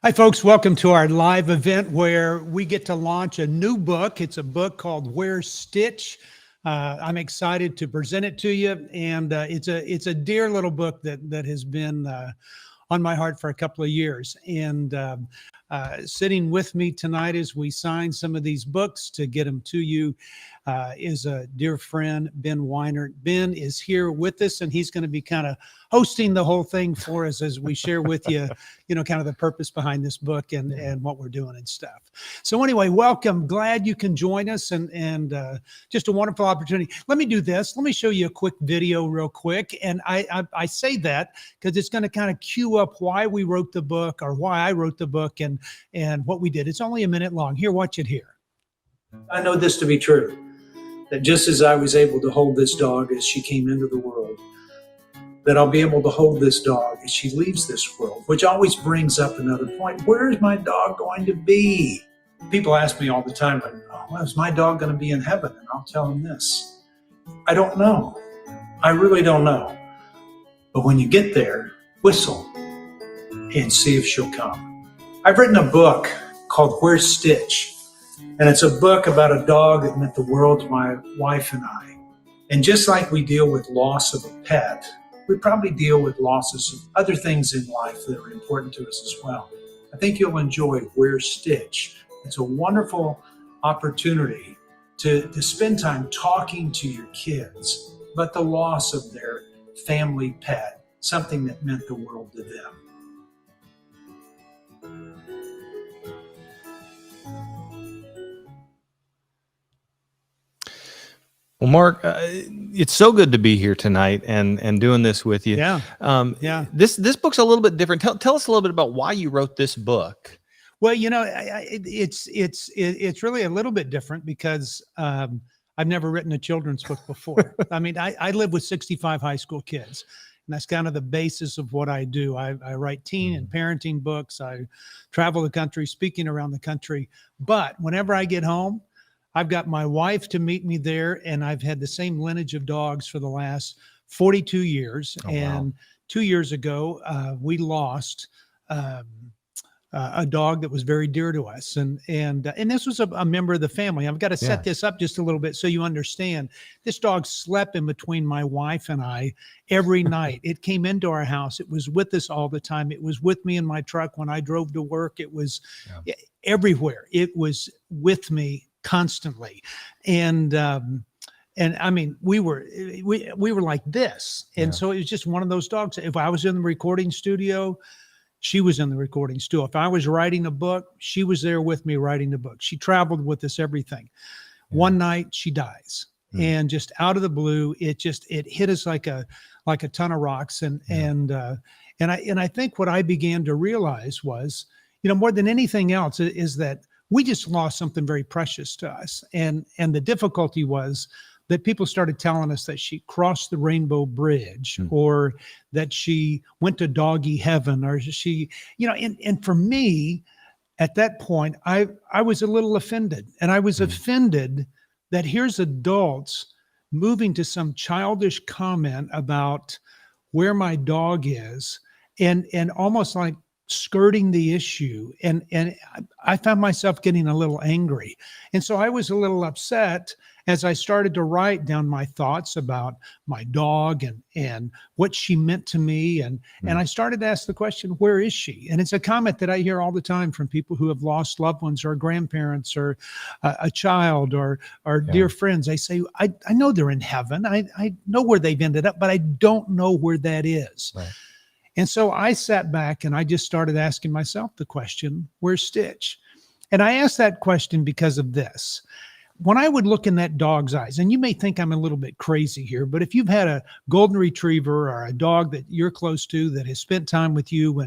Hi, folks. Welcome to our live event where we get to launch a new book. It's a book called Where's Stitch? I'm excited to present it to you, and it's a dear little book that has been on my heart for a couple of years. And sitting with me tonight as we sign some of these books to get them to you is a dear friend, Ben Weiner. Ben is here with us, and he's going to be kind of hosting the whole thing for us as we share with you, kind of the purpose behind this book and what we're doing and stuff. So anyway, welcome. Glad you can join us, and just a wonderful opportunity. Let me do this. Let me show you a quick video real quick. And I say that because it's going to kind of cue up why we wrote the book, or why I wrote the book, and what we did. It's only a minute long. Here, watch it here. I know this to be true, that just as I was able to hold this dog as she came into the world, that I'll be able to hold this dog as she leaves this world, which always brings up another point. Where is my dog going to be? People ask me all the time, like, oh, well, is my dog going to be in heaven? And I'll tell them this: I don't know. I really don't know. But when you get there, whistle and see if she'll come. I've written a book called Where's Stitch? And it's a book about a dog that meant the world to my wife and I. And just like we deal with loss of a pet, we probably deal with losses of other things in life that are important to us as well. I think you'll enjoy Where's Stitch. It's a wonderful opportunity to spend time talking to your kids about the loss of their family pet, something that meant the world to them. Well, Mark, it's so good to be here tonight and doing this with you. Yeah. This book's a little bit different. Tell us a little bit about why you wrote this book. Well, it's really a little bit different because I've never written a children's book before. I mean, I live with 65 high school kids, and that's kind of the basis of what I do. I write teen and parenting books. I travel the country, speaking around the country. But whenever I get home, I've got my wife to meet me there, and I've had the same lineage of dogs for the last 42 years. Oh, and wow. 2 years ago, we lost a dog that was very dear to us. And this was a member of the family. I've got to set this up just a little bit so you understand. This dog slept in between my wife and I every night. It came into our house. It was with us all the time. It was with me in my truck when I drove to work. It was everywhere. It was with me constantly. And I mean, we were like this. And so it was just one of those dogs. If I was in the recording studio, she was in the recording studio. If I was writing a book, she was there with me writing the book. She traveled with us, everything. One night she dies, and just out of the blue, it hit us like a ton of rocks. And I think what I began to realize was, more than anything else, is that we just lost something very precious to us. And the difficulty was that people started telling us that she crossed the Rainbow Bridge, or that she went to doggy heaven, or she, and for me, at that point, I was a little offended. And I was offended that here's adults moving to some childish comment about where my dog is, and almost like skirting the issue. And I found myself getting a little angry. And so I was a little upset as I started to write down my thoughts about my dog and what she meant to me. And I started to ask the question, where is she? And it's a comment that I hear all the time from people who have lost loved ones, or grandparents, or a child, or dear friends. They say, I know they're in heaven. I know where they've ended up, but I don't know where that is. Right. And so I sat back and I just started asking myself the question, where's Stitch? And I asked that question because of this. When I would look in that dog's eyes, and you may think I'm a little bit crazy here, but if you've had a golden retriever or a dog that you're close to that has spent time with you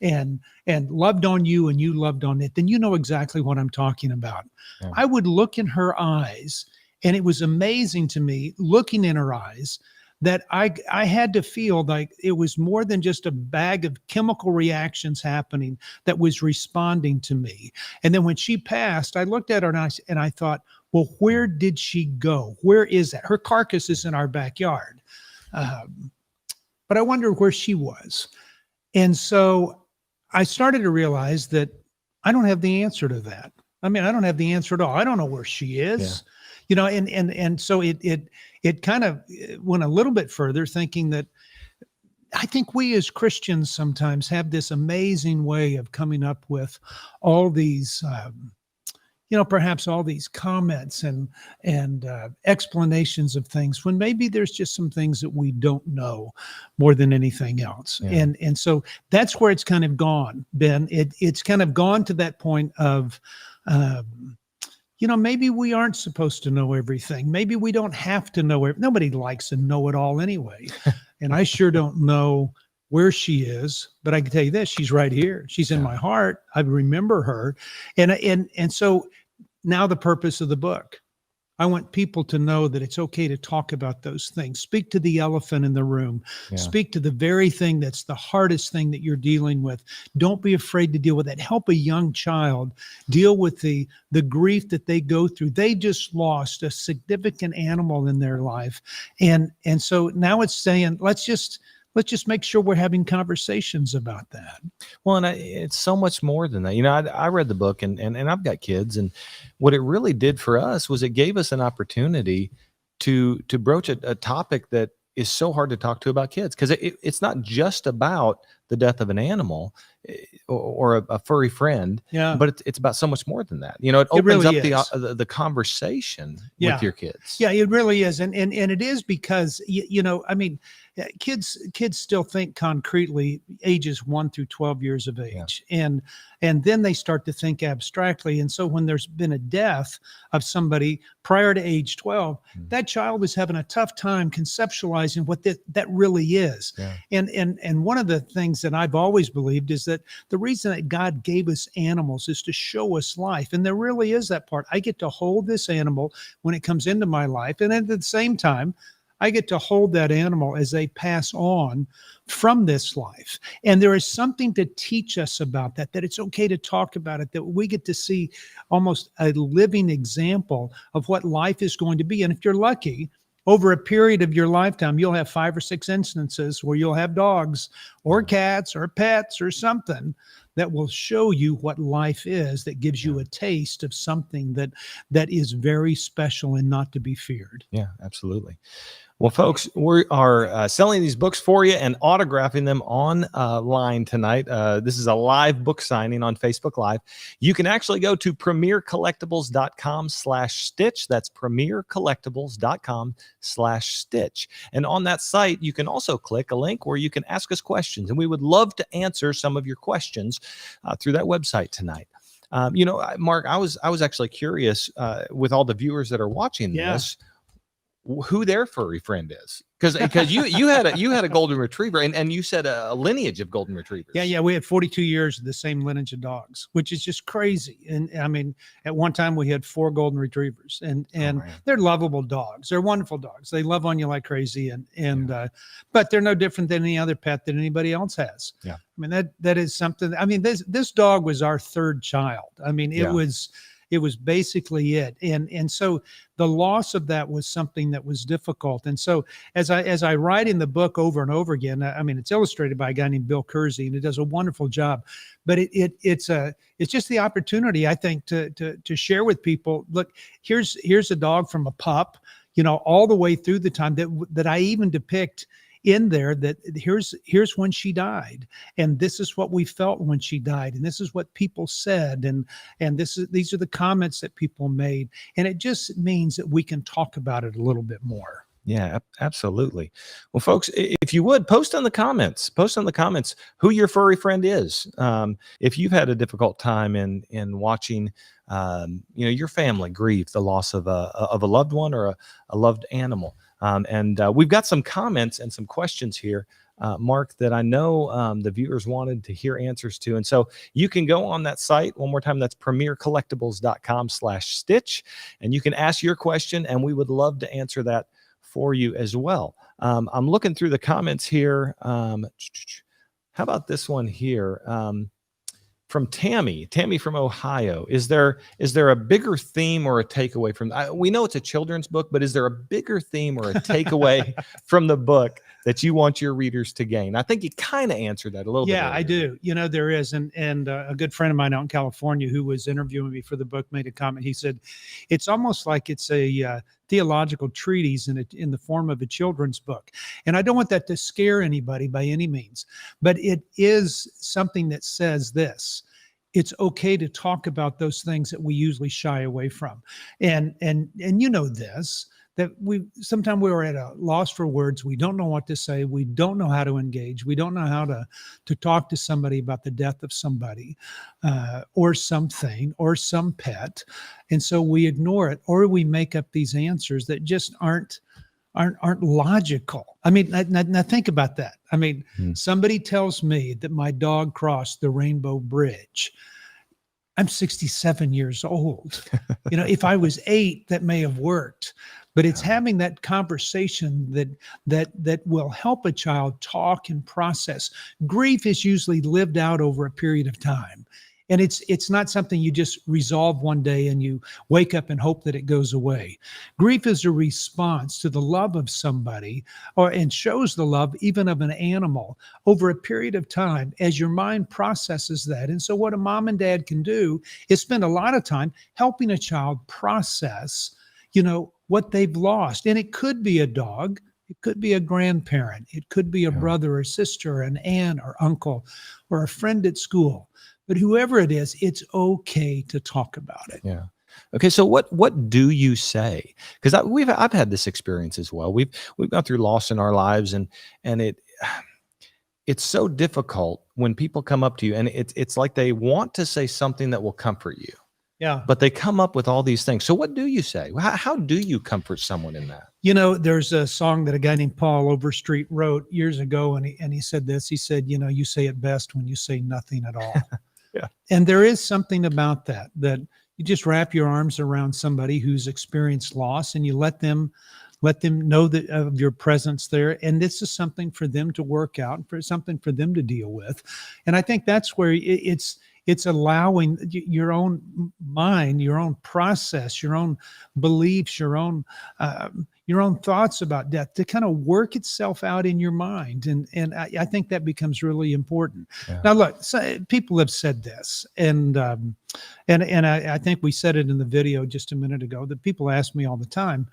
and loved on you and you loved on it, then you know exactly what I'm talking about. Yeah. I would look in her eyes, and it was amazing to me, looking in her eyes, that I had to feel like it was more than just a bag of chemical reactions happening that was responding to me. And then when she passed, I looked at her and I thought, well, where did she go? Where is that? Her carcass is in our backyard. But I wonder where she was. And so I started to realize that I don't have the answer to that. I mean, I don't have the answer at all. I don't know where she is, and so it kind of went a little bit further, thinking that I think we as Christians sometimes have this amazing way of coming up with all these, perhaps all these comments and explanations of things, when maybe there's just some things that we don't know more than anything else. Yeah. And so that's where it's kind of gone, Ben. It's kind of gone to that point of, maybe we aren't supposed to know everything. Maybe we don't have to know everything. Nobody likes to know it all anyway. And I sure don't know where she is, but I can tell you this: she's right here. She's in my heart. I remember her, and so now the purpose of the book. I want people to know that it's okay to talk about those things. Speak to the elephant in the room. Yeah. Speak to the very thing that's the hardest thing that you're dealing with. Don't be afraid to deal with it. Help a young child deal with the grief that they go through. They just lost a significant animal in their life. And so now it's saying, let's just make sure we're having conversations about that. Well, and it's so much more than that. I read the book and I've got kids, and what it really did for us was it gave us an opportunity to broach a topic that is so hard to talk to about kids, because it's not just about the death of an animal or a furry friend, but it's about so much more than that. It opens really up the conversation with your kids. Yeah, it really is. And it is because, I mean, kids still think concretely ages 1 through 12 years of age. And then they start to think abstractly. And so when there's been a death of somebody prior to age 12, that child is having a tough time conceptualizing what that really is. Yeah. And one of the things that I've always believed is that the reason that God gave us animals is to show us life. And there really is that part. I get to hold this animal when it comes into my life. And at the same time, I get to hold that animal as they pass on from this life. And there is something to teach us about that it's okay to talk about it, that we get to see almost a living example of what life is going to be. And if you're lucky, over a period of your lifetime, you'll have 5 or 6 instances where you'll have dogs or cats or pets or something that will show you what life is, that gives you a taste of something that is very special and not to be feared. Yeah, absolutely. Well, folks, we are selling these books for you and autographing them online tonight. This is a live book signing on Facebook Live. You can actually go to premiercollectibles.com/stitch. That's premiercollectibles.com/stitch. And on that site, you can also click a link where you can ask us questions. And we would love to answer some of your questions through that website tonight. Mark, I was actually curious with all the viewers that are watching this, who their furry friend is, because you had a golden retriever, and you said a lineage of golden retrievers. Yeah, we had 42 years of the same lineage of dogs, which is just crazy. And I mean, at one time we had 4 golden retrievers, and they're lovable dogs. They're wonderful dogs. They love on you like crazy, but they're no different than any other pet that anybody else has. Yeah, I mean, that is something. I mean, this dog was our 3rd child. I mean, it was basically it. And so the loss of that was something that was difficult. And so as I write in the book over and over again, I mean, it's illustrated by a guy named Bill Kersey, and it does a wonderful job, but it's just the opportunity, I think, to share with people, look, here's a dog from a pup, all the way through the time that I even depict in there, that here's when she died, and this is what we felt when she died, and this is what people said, and these are the comments that people made, and it just means that we can talk about it a little bit more. Yeah, absolutely. Well, folks, if you would post on the comments who your furry friend is. If you've had a difficult time in watching your family grieve the loss of a loved one or a loved animal. And we've got some comments and some questions here, Mark, that I know the viewers wanted to hear answers to. And so you can go on that site one more time. That's premiercollectibles.com/stitch. And you can ask your question, and we would love to answer that for you as well. I'm looking through the comments here. How about this one here? from Tammy from Ohio. Is there a bigger theme or a takeaway from? We know it's a children's book, but is there a bigger theme or a takeaway from the book that you want your readers to gain? I think you kind of answered that a little bit. Yeah, earlier. I do. There is, and a good friend of mine out in California who was interviewing me for the book made a comment. He said, "It's almost like it's a theological treatise in the form of a children's book." And I don't want that to scare anybody by any means, but it is something that says this: it's okay to talk about those things that we usually shy away from. And this, that sometimes we're at a loss for words. We don't know what to say. We don't know how to engage. We don't know how to talk to somebody about the death of somebody or something or some pet. And so we ignore it, or we make up these answers that just aren't logical. I mean, now think about that. I mean, somebody tells me that my dog crossed the Rainbow Bridge. I'm 67 years old. If I was 8, that may have worked. But it's having that conversation that will help a child talk and process. Grief is usually lived out over a period of time. And it's not something you just resolve one day and you wake up and hope that it goes away. Grief is a response to the love of somebody, and shows the love even of an animal over a period of time as your mind processes that. And so what a mom and dad can do is spend a lot of time helping a child process, what they've lost. And it could be a dog. It could be a grandparent. It could be a brother or sister, an aunt or uncle, or a friend at school. But whoever it is, it's okay to talk about it. Yeah. Okay. So what do you say? Because I've had this experience as well. We've gone through loss in our lives, and it's so difficult when people come up to you, and it's like they want to say something that will comfort you. Yeah. But they come up with all these things. So what do you say? How do you comfort someone in that? There's a song that a guy named Paul Overstreet wrote years ago, and he said this. He said, you say it best when you say nothing at all. Yeah. And there is something about that you just wrap your arms around somebody who's experienced loss, and you let them know that of your presence there. And this is something for them to work out, for something for them to deal with. And I think that's where it's allowing your own mind, your own process, your own beliefs, your own thoughts about death to kind of work itself out in your mind. And I think that becomes really important. Yeah. Now, look, people have said this, and I think we said it in the video just a minute ago, that people ask me all the time,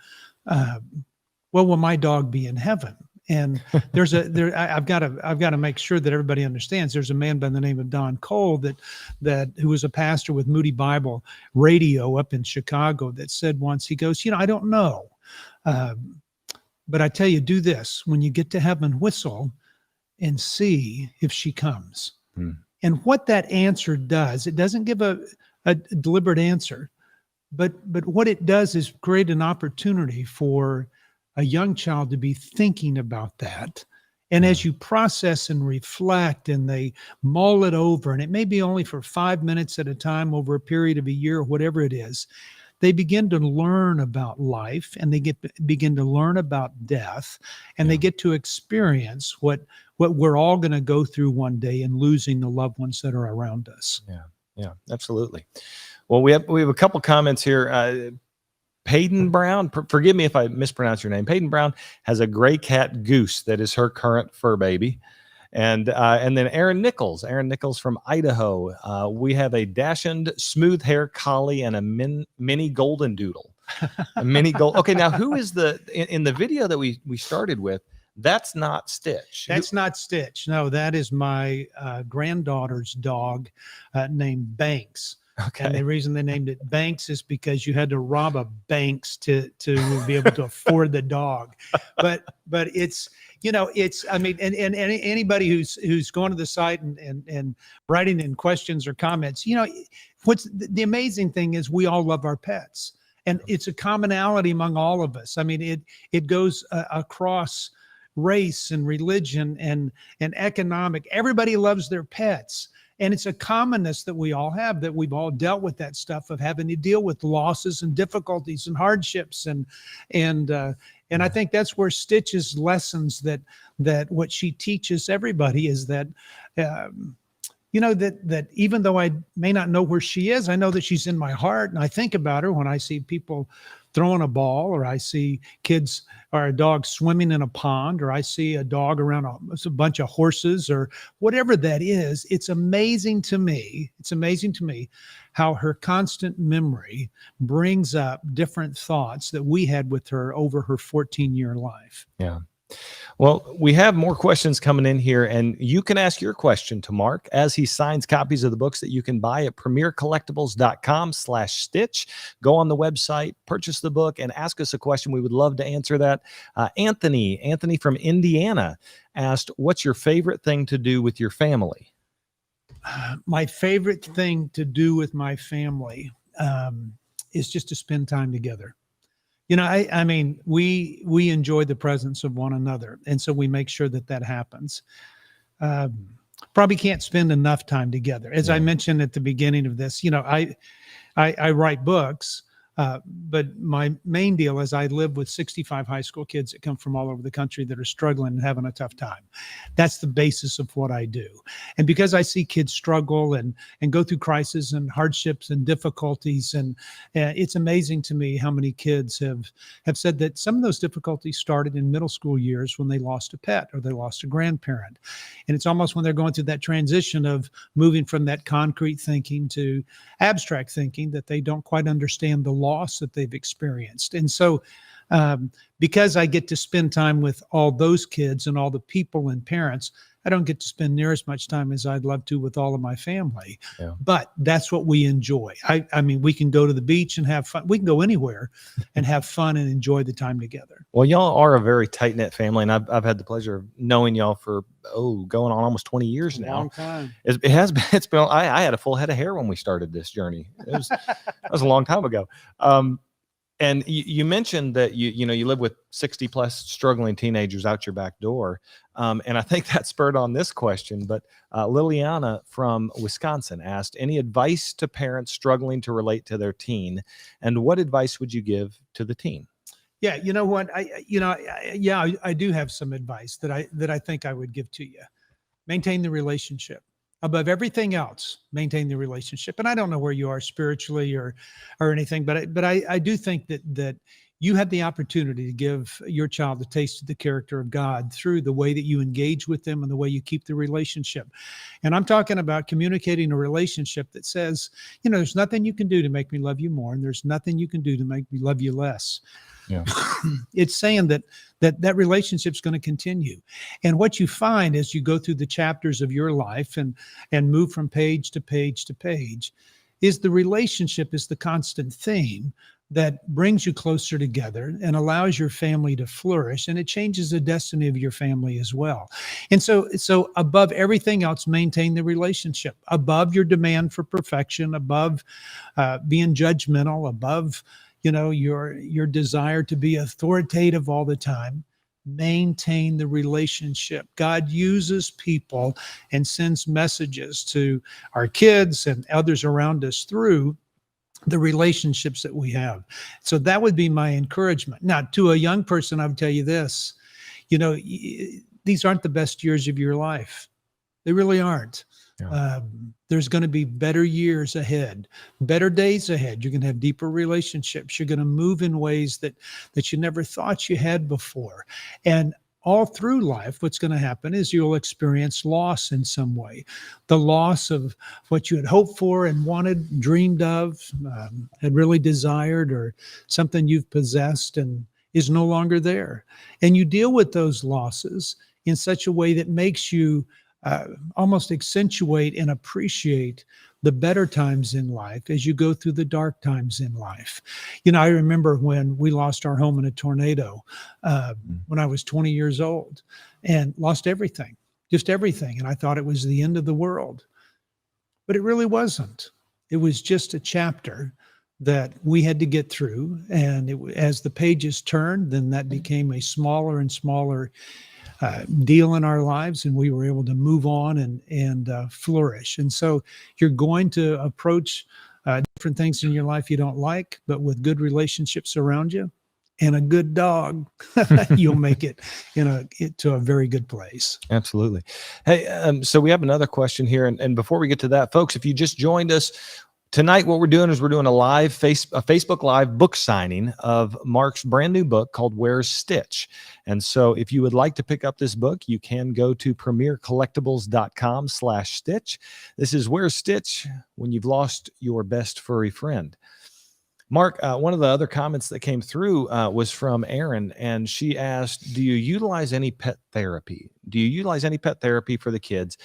well, will my dog be in heaven? And I've got to make sure that everybody understands. There's a man by the name of Don Cole who was a pastor with Moody Bible Radio up in Chicago that said once, he goes, I don't know, but I tell you, do this: when you get to heaven, whistle and see if she comes. And what that answer does, it doesn't give a deliberate answer, but what it does is create an opportunity for a young child to be thinking about that. And as you process and reflect and they mull it over, and it may be only for 5 minutes at a time over a period of a year, or whatever it is, they begin to learn about life, and they begin to learn about death, and they get to experience what we're all going to go through one day in losing the loved ones that are around us. Yeah, absolutely. Well, we have a couple comments here. Peyton Brown, forgive me if I mispronounce your name. Peyton Brown has a gray cat Goose that is her current fur baby. And then Aaron Nichols from Idaho. We have a dachshund smooth hair collie and a mini golden doodle. A mini gold. Okay, now who is in the video that we started with? That's not Stitch. That's not Stitch. No, that is my granddaughter's dog named Banks. Okay. And the reason they named it Banks is because you had to rob a Banks to be able to afford the dog. But it's, I mean, and anybody who's going to the site and writing in questions or comments, what's the amazing thing is we all love our pets, and it's a commonality among all of us. I mean, it goes across race and religion and economic. Everybody loves their pets. And it's a commonness that we all have, that we've all dealt with that stuff of having to deal with losses and difficulties and hardships. And I think that's where Stitch's lessons that what she teaches everybody is that, that even though I may not know where she is, I know that she's in my heart, and I think about her when I see people throwing a ball, or I see kids or a dog swimming in a pond, or I see a dog around a bunch of horses, or whatever that is. It's amazing to me. It's amazing to me how her constant memory brings up different thoughts that we had with her over her 14-year life. Yeah. Well, we have more questions coming in here, and you can ask your question to Mark as he signs copies of the books that you can buy at premiercollectibles.com/stitch. Go on the website, purchase the book, and ask us a question. We would love to answer that. Anthony from Indiana asked, what's your favorite thing to do with your family? My favorite thing to do with my family is just to spend time together. I mean, we enjoy the presence of one another, and so we make sure that happens. Probably can't spend enough time together. As I mentioned at the beginning of this, I write books, but my main deal is I live with 65 high school kids that come from all over the country that are struggling and having a tough time. That's the basis of what I do. And because I see kids struggle and go through crises and hardships and difficulties, and it's amazing to me how many kids have said that some of those difficulties started in middle school years when they lost a pet or they lost a grandparent. And it's almost when they're going through that transition of moving from that concrete thinking to abstract thinking that they don't quite understand the loss that they've experienced. And so because I get to spend time with all those kids and all the people and parents, I don't get to spend near as much time as I'd love to with all of my family. Yeah. But that's what we enjoy. I mean, we can go to the beach and have fun. We can go anywhere and have fun and enjoy the time together. Well, y'all are a very tight-knit family, and I've had the pleasure of knowing y'all for going on almost 20 years now. Long time. It has been. It's been. I had a full head of hair when we started this journey. That was a long time ago. And you mentioned that you live with 60 plus struggling teenagers out your back door. And I think that spurred on this question, but Liliana from Wisconsin asked, any advice to parents struggling to relate to their teen, and what advice would you give to the teen? Yeah, you know what? I do have some advice that I think I would give to you. Maintain the relationship. Above everything else, maintain the relationship. And I don't know where you are spiritually or anything, but I do think that you have the opportunity to give your child a taste of the character of God through the way that you engage with them and the way you keep the relationship. And I'm talking about communicating a relationship that says, there's nothing you can do to make me love you more, and there's nothing you can do to make me love you less. Yeah. It's saying that relationship's going to continue. And what you find as you go through the chapters of your life and move from page to page to page is the relationship is the constant theme that brings you closer together and allows your family to flourish, and it changes the destiny of your family as well. And so above everything else, maintain the relationship. Above your demand for perfection, above being judgmental, above your desire to be authoritative all the time, maintain the relationship. God uses people and sends messages to our kids and others around us through the relationships that we have. So that would be my encouragement. Now, to a young person, I would tell you this, these aren't the best years of your life. They really aren't. Yeah. There's going to be better years ahead, better days ahead. You're going to have deeper relationships. You're going to move in ways that you never thought you had before. And all through life, what's going to happen is you'll experience loss in some way. The loss of what you had hoped for and wanted, dreamed of, had really desired, or something you've possessed and is no longer there. And you deal with those losses in such a way that makes you almost accentuate and appreciate the better times in life as you go through the dark times in life. I remember when we lost our home in a tornado when I was 20 years old and lost everything, just everything. And I thought it was the end of the world, but it really wasn't. It was just a chapter that we had to get through. And as the pages turned, then that became a smaller and smaller deal in our lives, and we were able to move on and flourish. And so you're going to approach different things in your life you don't like, but with good relationships around you, and a good dog, you'll make it to a very good place. Absolutely. Hey, so we have another question here. And before we get to that, folks, if you just joined us tonight, what we're doing is we're doing a Facebook Live book signing of Mark's brand new book called Where's Stitch? And so if you would like to pick up this book, you can go to premiercollectibles.com/Stitch. This is Where's Stitch? When you've lost your best furry friend. Mark, one of the other comments that came through was from Erin, and she asked, do you utilize any pet therapy? Do you utilize any pet therapy for the kids?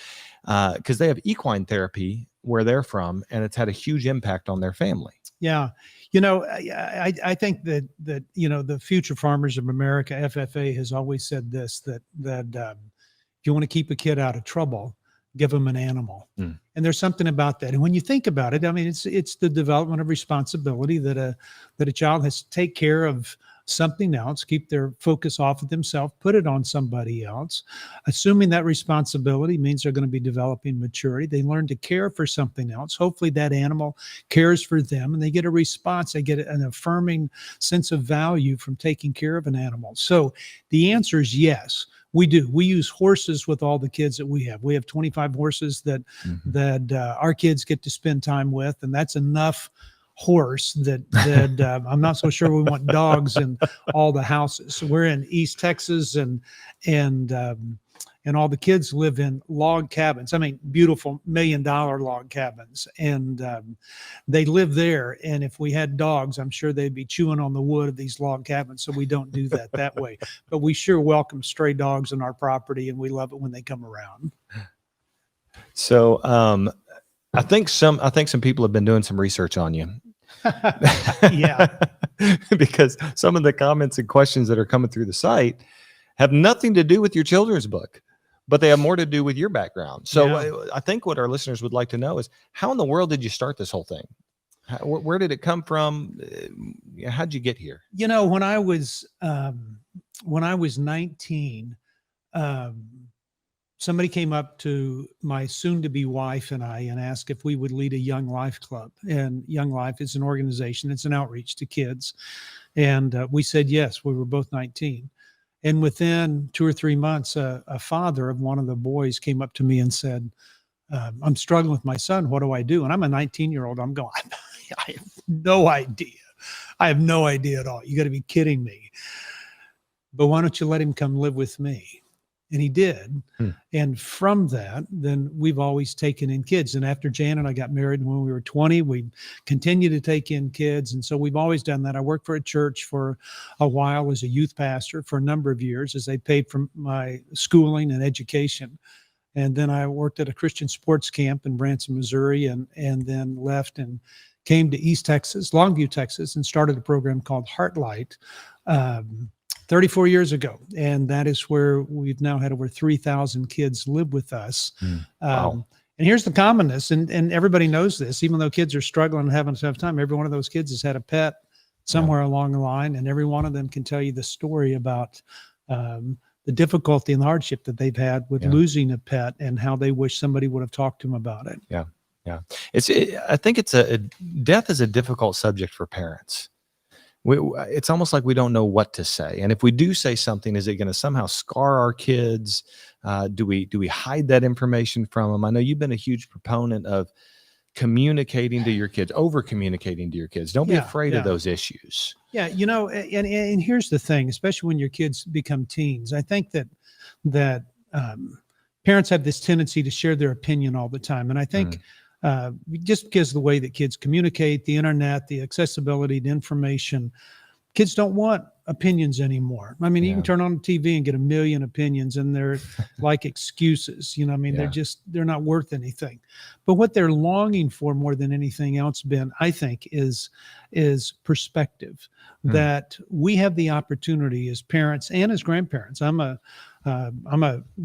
Because they have equine therapy where they're from, and it's had a huge impact on their family. Yeah. I think that the Future Farmers of America, FFA, has always said this, that if you want to keep a kid out of trouble, give them an animal. And there's something about that. And when you think about it, I mean, it's the development of responsibility that a child has to take care of something else, keep their focus off of themselves, put it on somebody else. Assuming that responsibility means they're going to be developing maturity. They learn to care for something else. Hopefully that animal cares for them and they get a response. They get an affirming sense of value from taking care of an animal. So the answer is yes. We do. We use horses with all the kids that we have. We have 25 horses that our kids get to spend time with, and that's enough horse that I'm not so sure we want dogs in all the houses. So we're in East Texas, and all the kids live in log cabins. I mean, beautiful $1 million log cabins, and they live there. And if we had dogs, I'm sure they'd be chewing on the wood of these log cabins. So we don't do that way. But we sure welcome stray dogs on our property, and we love it when they come around. So I think some people have been doing some research on you. Yeah. Because some of the comments and questions that are coming through the site have nothing to do with your children's book, but they have more to do with your background. So I think what our listeners would like to know is, how in the world did you start this whole thing? Where did it come from? How'd you get here? When I was 19, somebody came up to my soon-to-be wife and I and asked if we would lead a Young Life Club. And Young Life is an organization. It's an outreach to kids. And we said yes. We were both 19. And within 2 or 3 months, a father of one of the boys came up to me and said, I'm struggling with my son. What do I do? And I'm a 19-year-old. I'm going, I have no idea. I have no idea at all. You got to be kidding me. But why don't you let him come live with me? And he did. And from that, then we've always taken in kids. And after Jan and I got married when we were 20, we continued to take in kids. And so we've always done that. I worked for a church for a while as a youth pastor for a number of years as they paid for my schooling and education. And then I worked at a Christian sports camp in Branson, Missouri, and then left and came to East Texas, Longview, Texas, and started a program called Heartlight 34 years ago. And that is where we've now had over 3,000 kids live with us. Wow. And here's the commonness, and everybody knows this, even though kids are struggling and having a tough time, every one of those kids has had a pet somewhere along the line, and every one of them can tell you the story about the difficulty and the hardship that they've had with losing a pet and how they wish somebody would have talked to them about it. Yeah. I think death is a difficult subject for parents. It's almost like we don't know what to say. And if we do say something, is it going to somehow scar our kids? Do we hide that information from them? I know you've been a huge proponent of communicating to your kids, over communicating to your kids. Don't be afraid of those issues. Yeah. And here's the thing, especially when your kids become teens, I think that parents have this tendency to share their opinion all the time. And I think just because of the way that kids communicate, the internet, the accessibility to information, kids don't want opinions anymore. I mean, you can turn on the TV and get 1 million opinions, and they're like excuses. They're not worth anything. But what they're longing for more than anything else, Ben, I think, is perspective. That we have the opportunity as parents and as grandparents. I'm a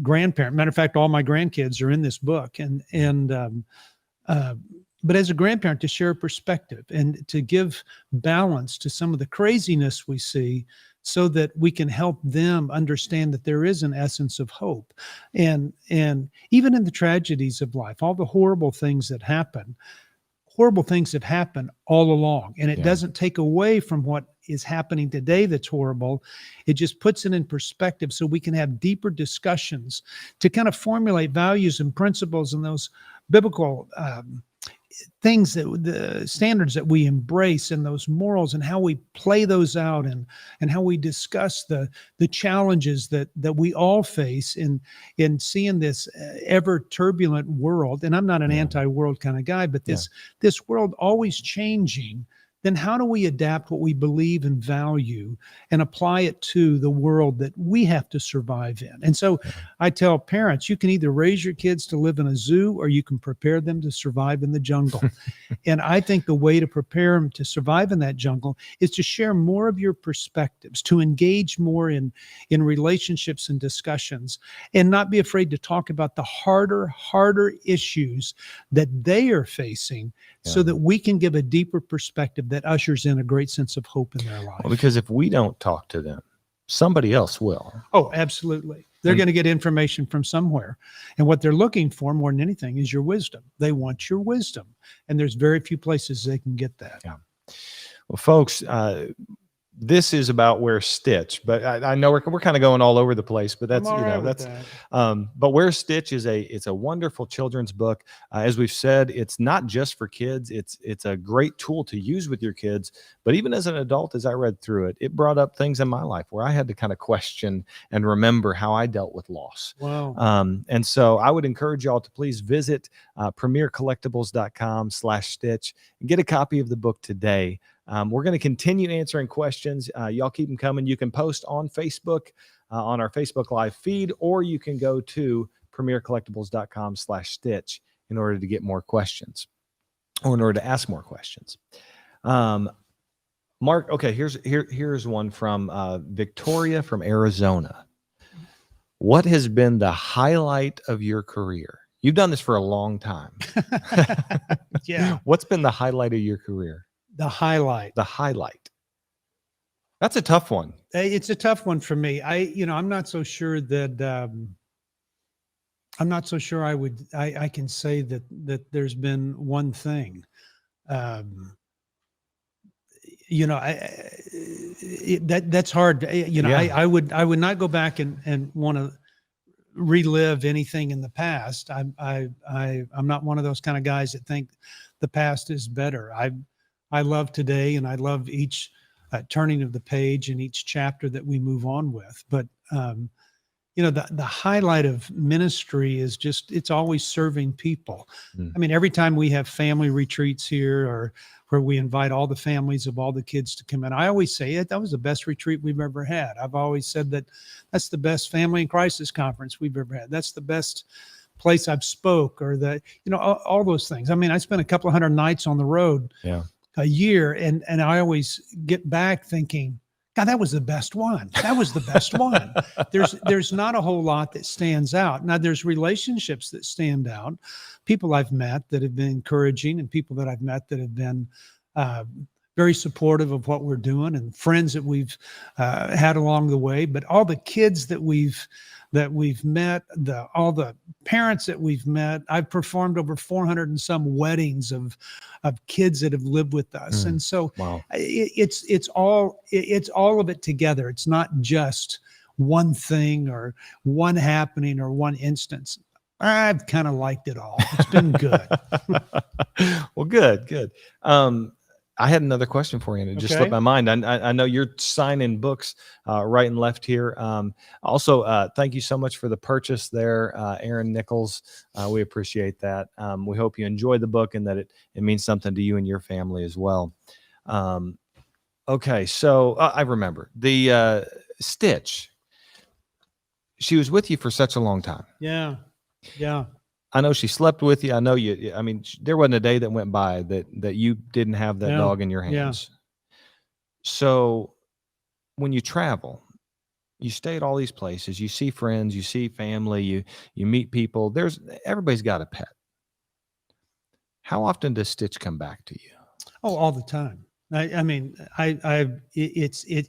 grandparent. Matter of fact, all my grandkids are in this book, but as a grandparent, to share a perspective and to give balance to some of the craziness we see so that we can help them understand that there is an essence of hope. And even in the tragedies of life, all the horrible things that happen, horrible things have happened all along, and it Yeah. doesn't take away from what is happening today that's horrible. It just puts it in perspective so we can have deeper discussions to kind of formulate values and principles and those biblical things, that the standards that we embrace, and those morals, and how we play those out, and how we discuss the challenges that we all face in seeing this ever turbulent world. And I'm not an anti-world kind of guy, but this world always changing. Then how do we adapt what we believe and value and apply it to the world that we have to survive in? And so I tell parents, you can either raise your kids to live in a zoo, or you can prepare them to survive in the jungle. And I think the way to prepare them to survive in that jungle is to share more of your perspectives, to engage more in relationships and discussions, and not be afraid to talk about the harder issues that they are facing, so that we can give a deeper perspective that ushers in a great sense of hope in their life. Well, because if we don't talk to them, somebody else will. Oh, absolutely. They're going to get information from somewhere. And what they're looking for more than anything is your wisdom. They want your wisdom. And there's very few places they can get that. Yeah. Well, folks, this is about Where Stitch, but I know we're kind of going all over the place, but that's, but Where Stitch is it's a wonderful children's book. As we've said, it's not just for kids. It's a great tool to use with your kids, but even as an adult, as I read through it, it brought up things in my life where I had to kind of question and remember how I dealt with loss. Wow. And so I would encourage y'all to please visit premiercollectibles.com/Stitch and get a copy of the book today. We're going to continue answering questions. Y'all keep them coming. You can post on Facebook, on our Facebook Live feed, or you can go to premiercollectibles.com/Stitch in order to get more questions, or in order to ask more questions. Mark, okay, here's one from Victoria from Arizona. What has been the highlight of your career? You've done this for a long time. Yeah. What's been the highlight of your career? The highlight. The highlight. That's a tough one. It's a tough one for me. I'm not so sure that I can say that there's been one thing. That's hard. I would not go back and want to relive anything in the past. I'm not one of those kind of guys that think the past is better. I love today, and I love each turning of the page and each chapter that we move on with. But the highlight of ministry is it's always serving people. I mean, every time we have family retreats here, or where we invite all the families of all the kids to come in, I always say that was the best retreat we've ever had. I've always said that's the best family and crisis conference we've ever had. That's the best place I've spoke, or all those things. I mean, I spent a couple of hundred nights on the road a year, and I always get back thinking, God, that was the best one. That was the best one. There's not a whole lot that stands out. Now, there's relationships that stand out, people I've met that have been encouraging, and people that I've met that have been very supportive of what we're doing, and friends that we've had along the way. But all the kids that we've met, all the parents that we've met. I've performed over 400 and some weddings of kids that have lived with us. And so it's all of it together. It's not just one thing or one happening or one instance. I've kind of liked it all. It's been good. Well, good. I had another question for you, and it just slipped my mind. I know you're signing books right and left here. Also, thank you so much for the purchase there, Aaron Nichols. We appreciate that. We hope you enjoy the book and that it means something to you and your family as well. Okay, so I remember the Stitch. She was with you for such a long time. Yeah. I know she slept with you. I know you. I mean, there wasn't a day that went by that you didn't have that dog in your hands. Yeah. So when you travel, you stay at all these places. You see friends. You see family. You meet people. Everybody's got a pet. How often does Stitch come back to you? Oh, all the time. It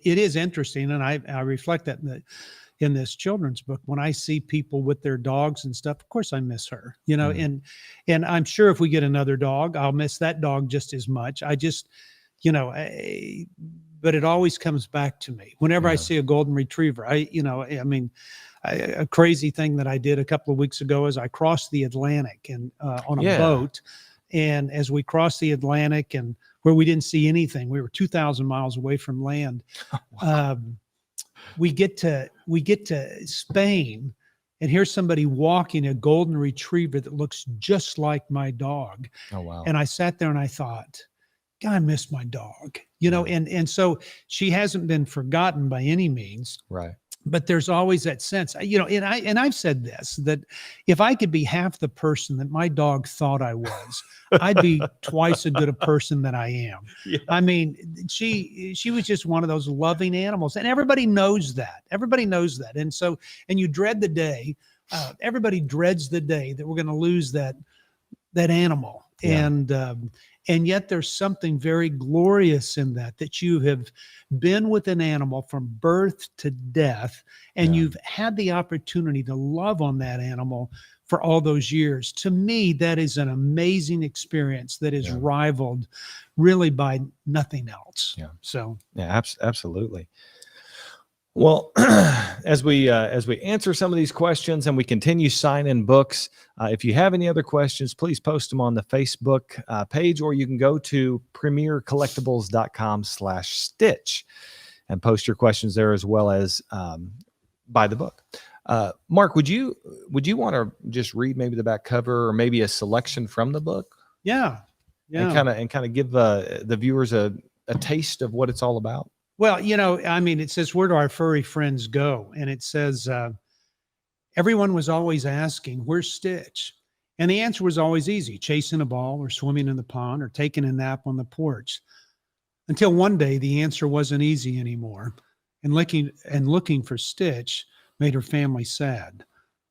is interesting, and I reflect that in this children's book, when I see people with their dogs and stuff, of course I miss her, you know, and I'm sure if we get another dog, I'll miss that dog just as much. I just, you know, but it always comes back to me whenever I see a golden retriever. A crazy thing that I did a couple of weeks ago is I crossed the Atlantic and on a boat. And as we crossed the Atlantic and where we didn't see anything, we were 2,000 miles away from land. We get to Spain, and here's somebody walking a golden retriever that looks just like my dog. Oh, wow. And I sat there and I thought, God, I miss my dog, you know, and so she hasn't been forgotten by any means. Right. But there's always that sense, you know, and I've said this, that if I could be half the person that my dog thought I was, I'd be twice as good a person that I am. Yeah. I mean, she was just one of those loving animals, and everybody knows that. Everybody knows that. And so, and you dread the day, everybody dreads the day that we're going to lose that animal. Yeah. And yet there's something very glorious in that you have been with an animal from birth to death, and you've had the opportunity to love on that animal for all those years. To me, that is an amazing experience that is rivaled really by nothing else. Yeah. So, yeah, absolutely. Well, as we answer some of these questions and we continue signing books, if you have any other questions, please post them on the Facebook page, or you can go to premiercollectibles.com/stitch and post your questions there, as well as buy the book. Mark, would you want to just read maybe the back cover or maybe a selection from the book? Yeah. And kind of give the viewers a taste of what it's all about. Well, you know, I mean, it says, where do our furry friends go? And it says, everyone was always asking, where's Stitch? And the answer was always easy: chasing a ball, or swimming in the pond, or taking a nap on the porch. Until one day, the answer wasn't easy anymore. And looking for Stitch made her family sad.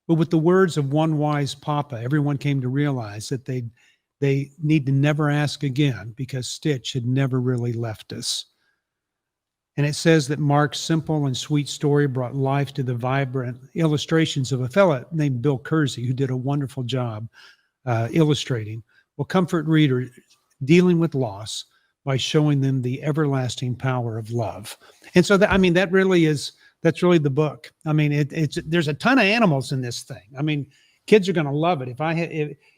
But with the words of one wise papa, everyone came to realize that they need to never ask again, because Stitch had never really left us. And it says that Mark's simple and sweet story brought life to the vibrant illustrations of a fellow named Bill Kersey, who did a wonderful job illustrating. Will comfort readers dealing with loss by showing them the everlasting power of love. And so, that's really the book. I mean, there's a ton of animals in this thing. I mean, kids are going to love it.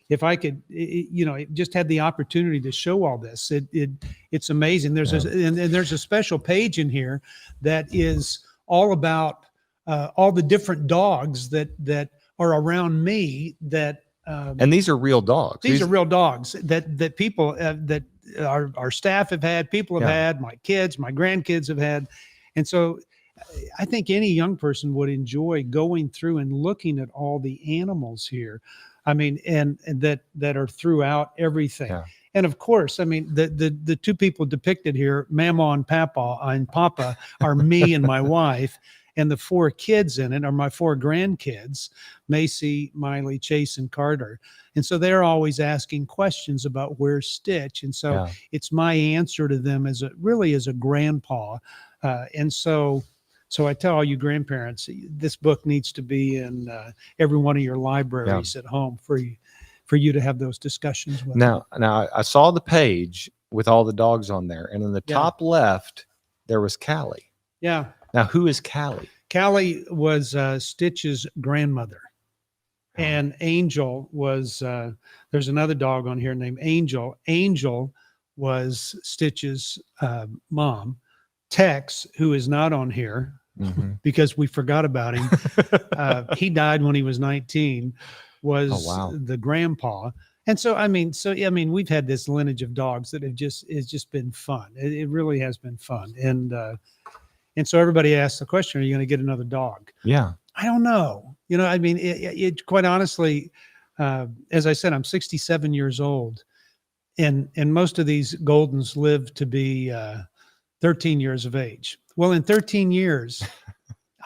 If I could, you know, just had the opportunity to show all this, it's amazing. There's a special page in here that is all about all the different dogs that are around me. And these are real dogs. These are real dogs that people that our staff have had, people have had, my kids, my grandkids have had, and so I think any young person would enjoy going through and looking at all the animals here. I mean, and that are throughout everything. Yeah. And of course, I mean, the two people depicted here, Mama and Papa, are me and my wife, and the four kids in it are my four grandkids, Macy, Miley, Chase, and Carter. And so they're always asking questions about where's Stitch. And so it's my answer to them as a grandpa. And so I tell all you grandparents, this book needs to be in every one of your libraries at home for you to have those discussions with. Now I saw the page with all the dogs on there, and in the top left there was Callie. Yeah. Now, who is Callie? Callie was Stitch's grandmother, and Angel was. There's another dog on here named Angel. Angel was Stitch's mom. Tex, who is not on here because we forgot about him, he died when he was 19, was the grandpa. And so, I mean, we've had this lineage of dogs that it's just been fun. It really has been fun. And so everybody asks the question, are you going to get another dog? Yeah. I don't know. You know, I mean, it quite honestly, as I said, I'm 67 years old, and most of these Goldens live to be 13 years of age. Well, in 13 years,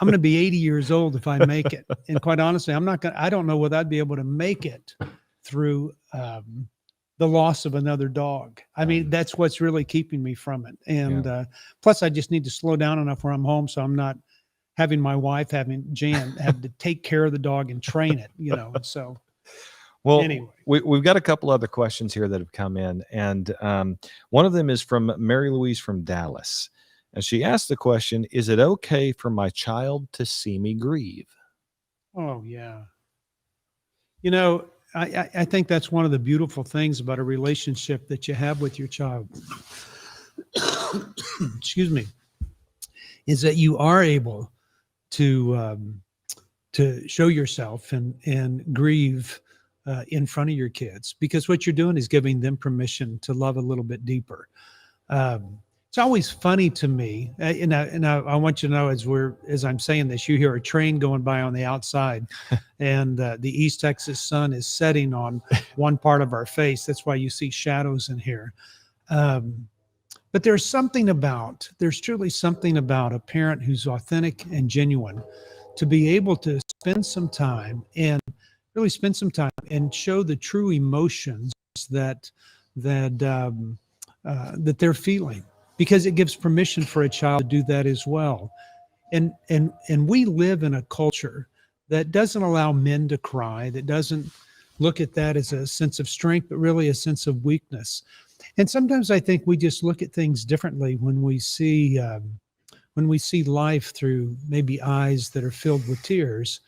I'm going to be 80 years old if I make it. And quite honestly, I don't know whether I'd be able to make it through the loss of another dog. I mean, that's what's really keeping me from it. And plus I just need to slow down enough where I'm home, so I'm not having my wife, having Jan, have to take care of the dog and train it, and so Well, anyway. we've got a couple other questions here that have come in, and one of them is from Mary Louise from Dallas, and she asked the question: is it okay for my child to see me grieve? Oh yeah. I think that's one of the beautiful things about a relationship that you have with your child. Excuse me, is that you are able to show yourself and grieve in front of your kids, because what you're doing is giving them permission to love a little bit deeper. It's always funny to me, and I want you to know, as I'm saying this, you hear a train going by on the outside, and the East Texas sun is setting on one part of our face. That's why you see shadows in here. But there's truly something about a parent who's authentic and genuine, to be able to spend some time and show the true emotions that they're feeling, because it gives permission for a child to do that as well. And we live in a culture that doesn't allow men to cry, that doesn't look at that as a sense of strength, but really a sense of weakness. And sometimes I think we just look at things differently when we see life through maybe eyes that are filled with tears,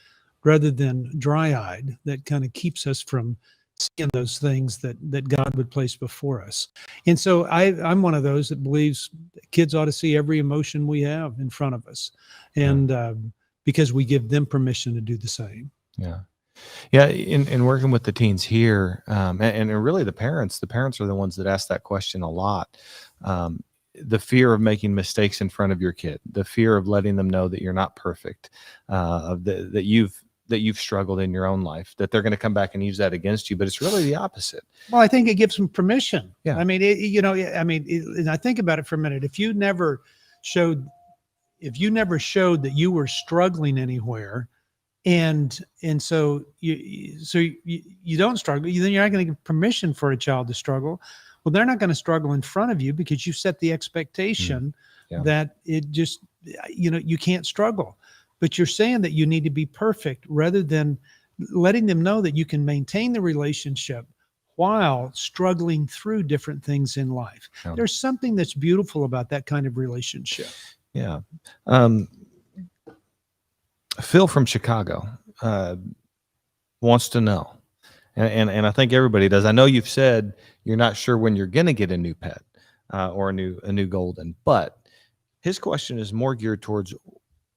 rather than dry-eyed, that kind of keeps us from seeing those things that God would place before us. And so I'm one of those that believes kids ought to see every emotion we have in front of us, and because we give them permission to do the same. Yeah. Yeah, in working with the teens here, and really the parents are the ones that ask that question a lot. The fear of making mistakes in front of your kid, the fear of letting them know that you're not perfect, that you've struggled in your own life, that they're going to come back and use that against you. But it's really the opposite. Well, I think it gives them permission. Yeah. I mean, and I think about it for a minute. If you never showed that you were struggling anywhere, and so you don't struggle, then you're not going to give permission for a child to struggle. Well, they're not going to struggle in front of you, because you set the expectation that it just, you can't struggle. But you're saying that you need to be perfect, rather than letting them know that you can maintain the relationship while struggling through different things in life. Yeah. There's something that's beautiful about that kind of relationship. Yeah. Phil from Chicago wants to know, and I think everybody does. I know you've said you're not sure when you're going to get a new pet or a new golden, but his question is more geared towards,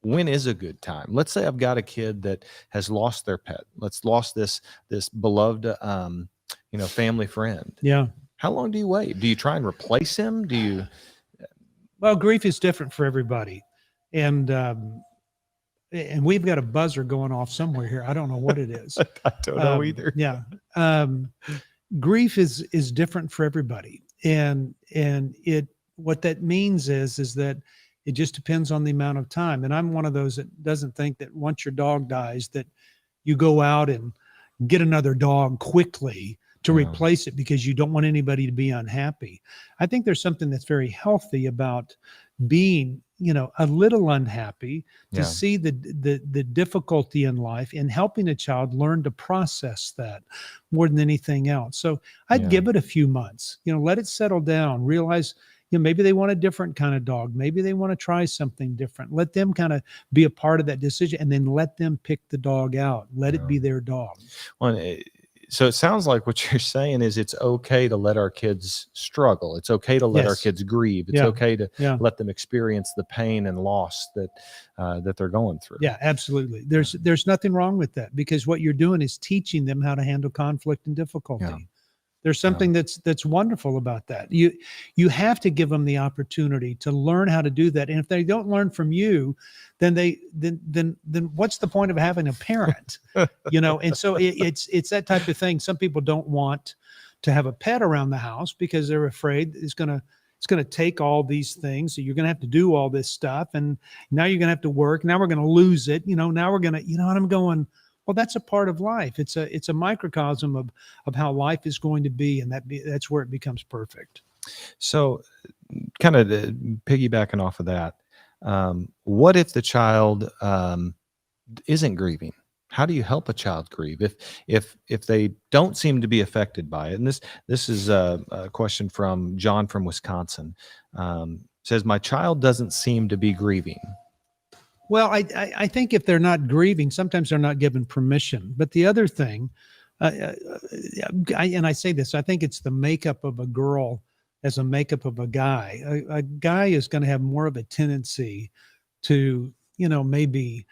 when is a good time? Let's say I've got a kid that has lost their pet. Lost this beloved family friend. Yeah. How long do you wait? Do you try and replace him? Well, grief is different for everybody, and we've got a buzzer going off somewhere here. I don't know what it is. I don't know either. Yeah. Grief is different for everybody. And what that means is that it just depends on the amount of time. And I'm one of those that doesn't think that once your dog dies, that you go out and get another dog quickly to replace it, because you don't want anybody to be unhappy. I think there's something that's very healthy about being, a little unhappy, to see the difficulty in life, and helping a child learn to process that more than anything else. So I'd give it a few months, let it settle down, realize, maybe they want a different kind of dog. Maybe they want to try something different. Let them kind of be a part of that decision, and then let them pick the dog out. Let it be their dog. Well, so it sounds like what you're saying is it's okay to let our kids struggle. It's okay to let our kids grieve. It's okay to let them experience the pain and loss that they're going through. Yeah, absolutely. There's nothing wrong with that, because what you're doing is teaching them how to handle conflict and difficulty. Yeah. There's something that's wonderful about that. You have to give them the opportunity to learn how to do that. And if they don't learn from you, then what's the point of having a parent? And so it's that type of thing. Some people don't want to have a pet around the house because they're afraid it's going to take all these things. So you're going to have to do all this stuff, and now you're going to have to work. Now we're going to lose it. Now we're going to, and I'm going, well, that's a part of life. It's a microcosm of how life is going to be, and that's where it becomes perfect. So, kind of piggybacking off of that, What if the child isn't grieving? How do you help a child grieve if they don't seem to be affected by it? And this is a question from John from Wisconsin. Says, my child doesn't seem to be grieving. Well, I think if they're not grieving, sometimes they're not given permission. But the other thing, and I say this, I think it's the makeup of a girl as a makeup of a guy. A guy is going to have more of a tendency to, maybe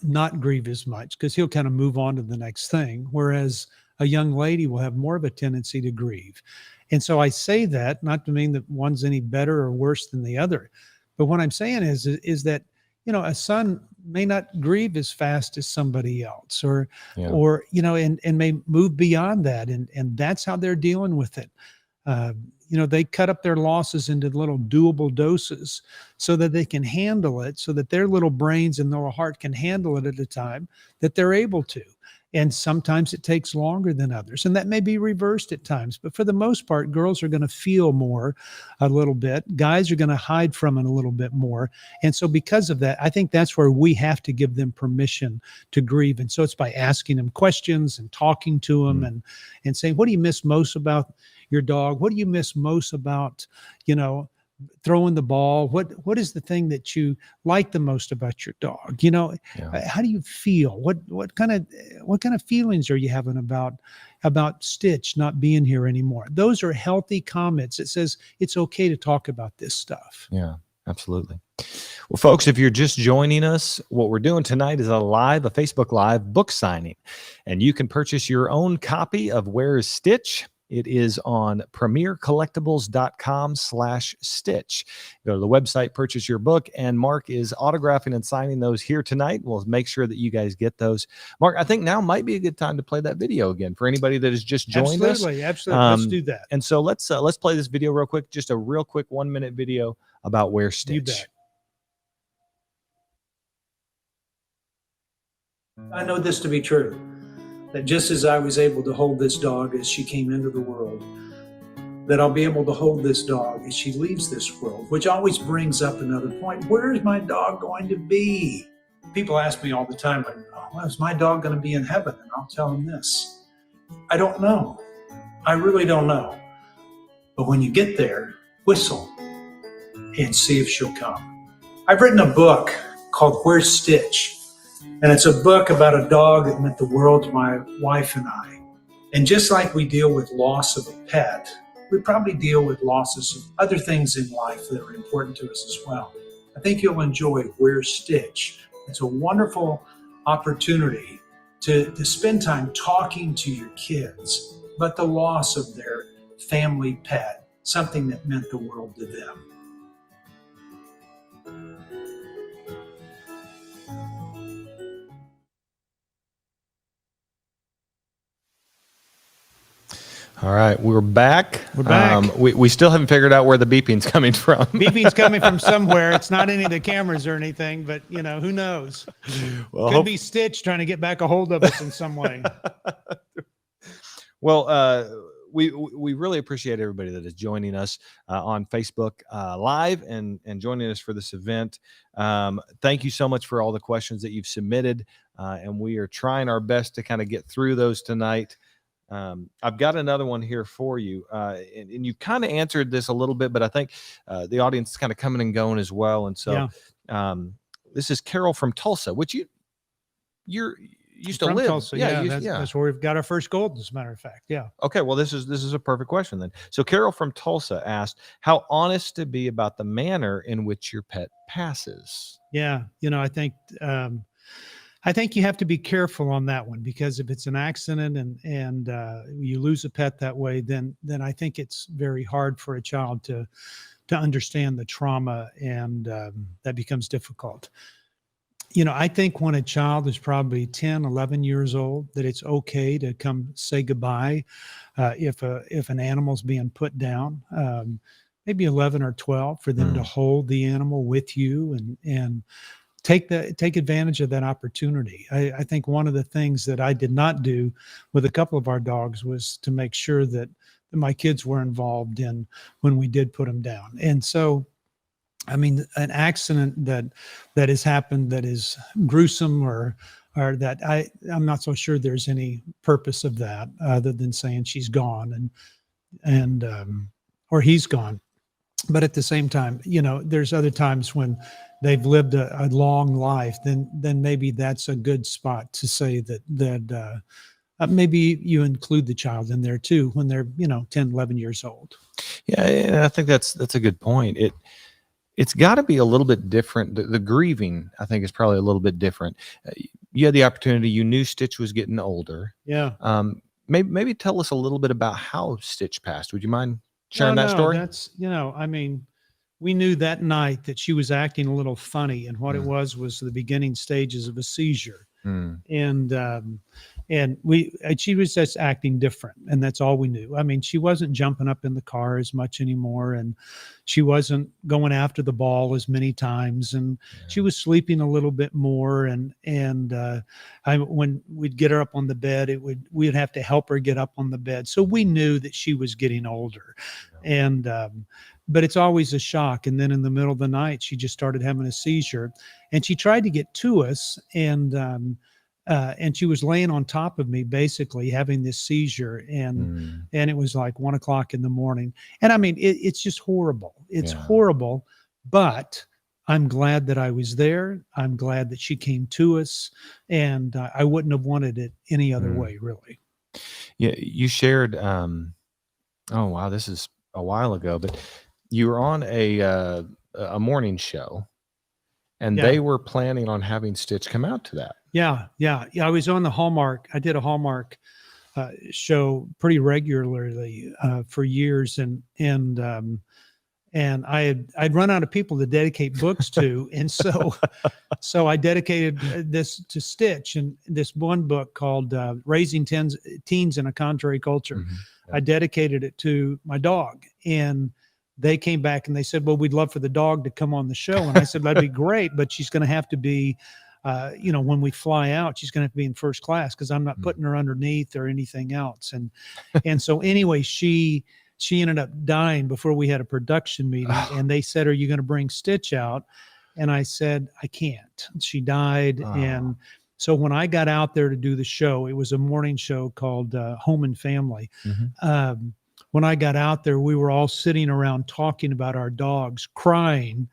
not grieve as much because he'll kind of move on to the next thing. Whereas a young lady will have more of a tendency to grieve. And so I say that not to mean that one's any better or worse than the other. But what I'm saying is that, a son may not grieve as fast as somebody else or and may move beyond that. And that's how they're dealing with it. They cut up their losses into little doable doses so that they can handle it, so that their little brains and their heart can handle it at a time that they're able to. And sometimes it takes longer than others, and that may be reversed at times. But for the most part, girls are going to feel more a little bit. Guys are going to hide from it a little bit more. And so because of that, I think that's where we have to give them permission to grieve. And so it's by asking them questions and talking to them and saying, what do you miss most about your dog? What do you miss most about, throwing the ball? What is the thing that you like the most about your dog? How do you feel? What kind of feelings are you having about Stitch not being here anymore? Those are healthy comments. It says it's okay to talk about this stuff. Yeah, absolutely. Well, folks, if you're just joining us, what we're doing tonight is a Facebook Live book signing, and you can purchase your own copy of Where is Stitch? It is on premiercollectibles.com/Stitch. Go to the website, purchase your book, and Mark is autographing and signing those here tonight. We'll make sure that you guys get those. Mark, I think now might be a good time to play that video again for anybody that has just joined us. Absolutely. Let's do that. And so let's play this video real quick, just a real quick 1-minute video about Where Stitch. You bet. I know this to be true. That just as I was able to hold this dog as she came into the world, that I'll be able to hold this dog as she leaves this world, which always brings up another point. Where is my dog going to be? People ask me all the time, is my dog going to be in heaven? And I'll tell them this. I don't know. I really don't know. But when you get there, whistle and see if she'll come. I've written a book called Where's Stitch? And it's a book about a dog that meant the world to my wife and I. And just like we deal with loss of a pet, we probably deal with losses of other things in life that are important to us as well. I think you'll enjoy Where's Stitch. It's a wonderful opportunity to spend time talking to your kids about the loss of their family pet, something that meant the world to them. All right, we're back. We're back. We still haven't figured out where the beeping's coming from. Beeping's coming from somewhere. It's not any of the cameras or anything, but who knows? Well, could be Stitch trying to get back a hold of us in some way. Well, we really appreciate everybody that is joining us on Facebook Live and joining us for this event. Thank you so much for all the questions that you've submitted, and we are trying our best to kind of get through those tonight. I've got another one here for you, and you kind of answered this a little bit, but I think the audience is kind of coming and going as well. And so this is Carol from Tulsa, which you're used to live. Tulsa, that's where we've got our first gold, as a matter of fact. Yeah. Okay, well, this is a perfect question then. So Carol from Tulsa asked, how honest to be about the manner in which your pet passes? Yeah, I think you have to be careful on that one, because if it's an accident and you lose a pet that way, then I think it's very hard for a child to understand the trauma, and that becomes difficult. I think when a child is probably 10, 11 years old, that it's okay to come say goodbye if an animal's being put down. Maybe 11 or 12, for them to hold the animal with you and take advantage of that opportunity. I think one of the things that I did not do with a couple of our dogs was to make sure that my kids were involved in when we did put them down. And so I mean, an accident that has happened that is gruesome or that I'm not so sure there's any purpose of that other than saying she's gone and or he's gone. But at the same time, there's other times when they've lived a long life, then maybe that's a good spot to say that maybe you include the child in there too when they're 10, 11 years old. Yeah, and I think that's a good point. It's got to be a little bit different. The grieving, I think, is probably a little bit different. You had the opportunity. You knew Stitch was getting older. Yeah. Maybe tell us a little bit about how Stitch passed. Would you mind sharing that story? That's, I mean, we knew that night that she was acting a little funny, and what it was the beginning stages of a seizure. And she was just acting different, and that's all we knew. I mean, she wasn't jumping up in the car as much anymore, and she wasn't going after the ball as many times, and she was sleeping a little bit more. And when we'd get her up on the bed, we'd have to help her get up on the bed. So we knew that she was getting older, and but it's always a shock. And then in the middle of the night, she just started having a seizure, and she tried to get to us, and she was laying on top of me, basically having this seizure, and it was like 1 o'clock in the morning. And I mean, it's just horrible. It's horrible, but I'm glad that I was there. I'm glad that she came to us, and I wouldn't have wanted it any other way, really. Yeah, you shared. Oh wow, this is a while ago, but you were on a morning show, and they were planning on having Stitch come out to that. Yeah. I was on the Hallmark. I did a Hallmark show pretty regularly for years, and I'd run out of people to dedicate books to, and so I dedicated this to Stitch, and this one book called "Raising Teens in a Contrary Culture." I dedicated it to my dog, and they came back and they said, "Well, we'd love for the dog to come on the show," and I said, "That'd be great, but she's going to have to be." When we fly out, she's going to have to be in first class because I'm not putting her underneath or anything else. And so anyway, she ended up dying before we had a production meeting, and they said, "Are you going to bring Stitch out?" And I said, "I can't." She died. And so when I got out there to do the show, it was a morning show called Home and Family. When I got out there, we were all sitting around talking about our dogs, crying.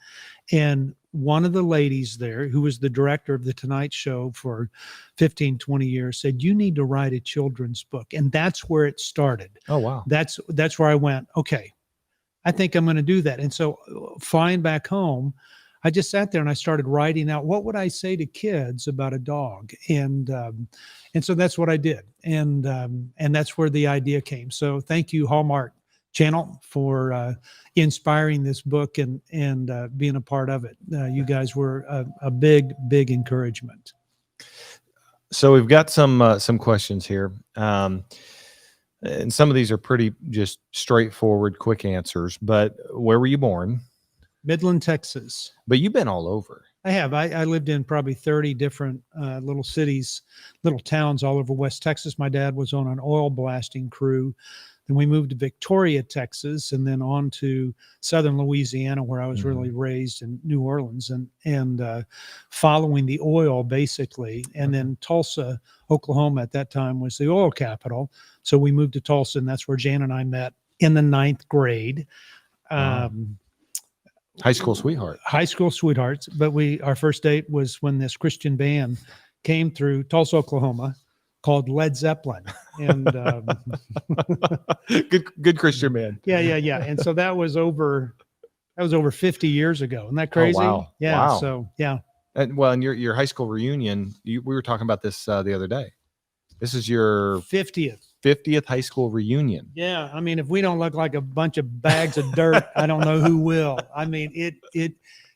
And one of the ladies there, who was the director of the Tonight Show for 15, 20 years, said, "You need to write a children's book." And that's where it started. Oh, wow. That's where I went, okay, I think I'm going to do that. And so flying back home, I just sat there and I started writing out, what would I say to kids about a dog? And so that's what I did. And that's where the idea came. So thank you, Hallmark Channel, for inspiring this book and being a part of it. You guys were a big encouragement. So we've got some questions here, and some of these are pretty just straightforward, quick answers. But where were you born? Midland, Texas. But you've been all over. I have. I lived in probably 30 different little cities, little towns all over West Texas. My dad was on an oil blasting crew. Then we moved to Victoria, Texas, and then on to southern Louisiana, where I was really raised, in New Orleans, and following the oil, basically. And then Tulsa, Oklahoma at that time was the oil capital. So we moved to Tulsa, and that's where Jan and I met in the 9th grade. High school sweetheart. High school sweethearts. But our first date was when this Christian band came through Tulsa, Oklahoma, called Led Zeppelin. And good Christian band. Yeah. And so that was over 50 years ago. Isn't that crazy? Oh, wow. Yeah. Wow. So yeah. And your high school reunion, we were talking about this the other day. This is your 50th high school reunion. Yeah. I mean, if we don't look like a bunch of bags of dirt, I don't know who will. I mean,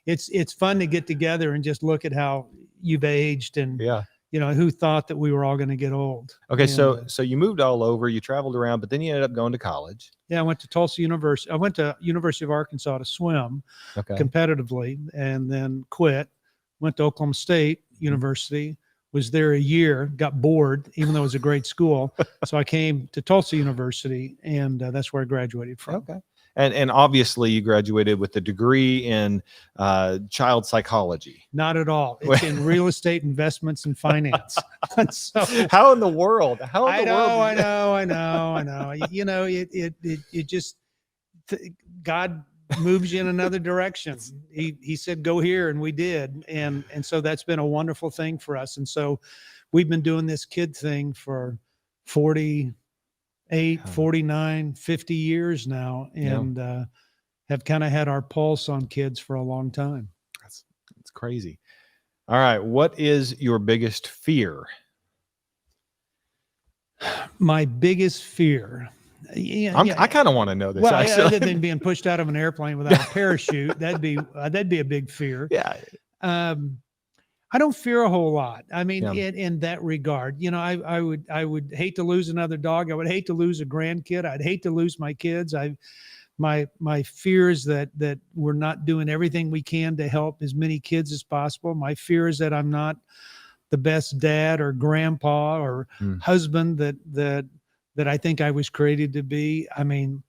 it's fun to get together and just look at how you've aged, and who thought that we were all going to get old. Okay. And so you moved all over, you traveled around, but then you ended up going to college. Yeah. I went to Tulsa University. I went to University of Arkansas to swim competitively, and then quit, went to Oklahoma State University, was there a year, got bored, even though it was a great school. So I came to Tulsa University, and that's where I graduated from. Okay. And obviously you graduated with a degree in child psychology. Not at all. It's in real estate investments and finance. So How in the world? I know. You know, it just, God moves you in another direction. He said, go here. And we did. And so that's been a wonderful thing for us. And so we've been doing this kid thing for 48, 49, 50 years now. And have kind of had our pulse on kids for a long time. That's crazy. All right. What is your biggest fear? My biggest fear. I kind of want to know this. Well, actually. other than being pushed out of an airplane without a parachute, that'd be a big fear. Yeah. I don't fear a whole lot. I mean, in that regard, you know, I would hate to lose another dog. I would hate to lose a grandkid. I'd hate to lose my kids. My fear is that we're not doing everything we can to help as many kids as possible. My fear is that I'm not the best dad or grandpa or husband that I think I was created to be. I mean,